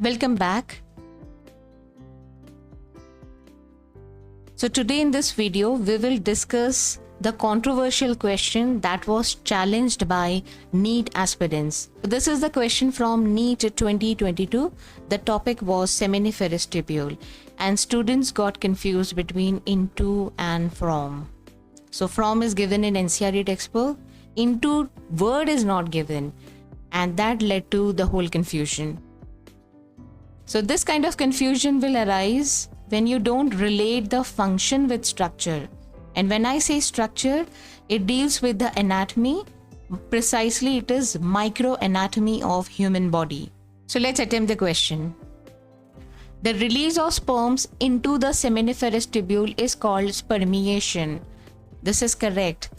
Welcome back. So today in this video, we will discuss the controversial question that was challenged by NEET aspirants. This is the question from NEET 2022. The topic was seminiferous tubule and students got confused between into and from. So from is given in NCERT textbook, into word is not given, and that led to the whole confusion. So this kind of confusion will arise when you don't relate the function with structure. And when I say structure, it deals with the anatomy. Precisely, it is microanatomy of human body. So let's attempt the question. The release of sperms into the seminiferous tubule is called spermiation. This is correct.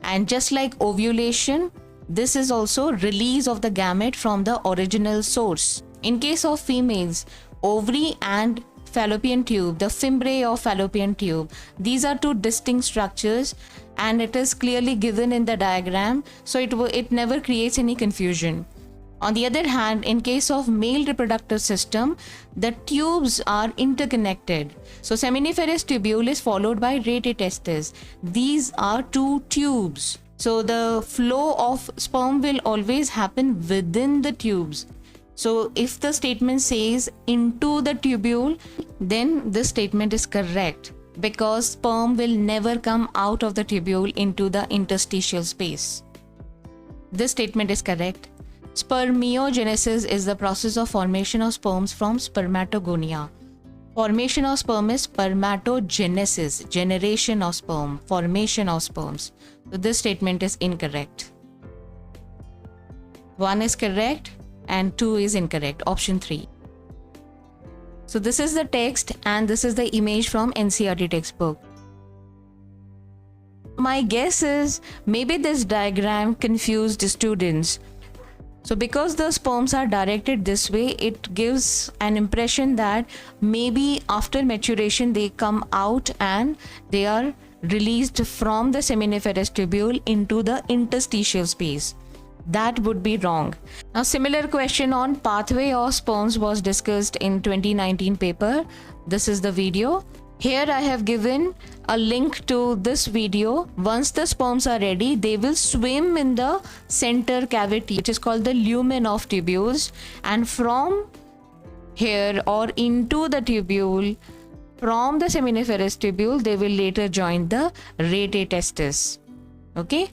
And just like ovulation, this is also release of the gamete from the original source. In case of females, ovary and fallopian tube, the fimbriae of fallopian tube, these are two distinct structures and it is clearly given in the diagram, so it never creates any confusion. On the other hand, in case of male reproductive system, the tubes are interconnected. So seminiferous tubule is followed by rete testis. These are two tubes. So the flow of sperm will always happen within the tubes. So if the statement says into the tubule, then this statement is correct because sperm will never come out of the tubule into the interstitial space. This statement is correct. Spermiogenesis is the process of formation of sperms from spermatogonia. Formation of sperm is spermatogenesis, generation of sperm, formation of sperms. So this statement is incorrect. 1 is correct and 2 is incorrect, option 3. So this is the text and this is the image from NCERT textbook. My guess is maybe this diagram confused students. So because the sperms are directed this way, it gives an impression that maybe after maturation they come out and they are released from the seminiferous tubule into the interstitial space. That would be wrong. Now, similar question on pathway of sperms was discussed in 2019 paper. This is the video. Here I have given a link to this video. Once the sperms are ready, they will swim in the center cavity, which is called the lumen of tubules. And from here or into the tubule, from the seminiferous tubule, they will later join the rete testis. Okay.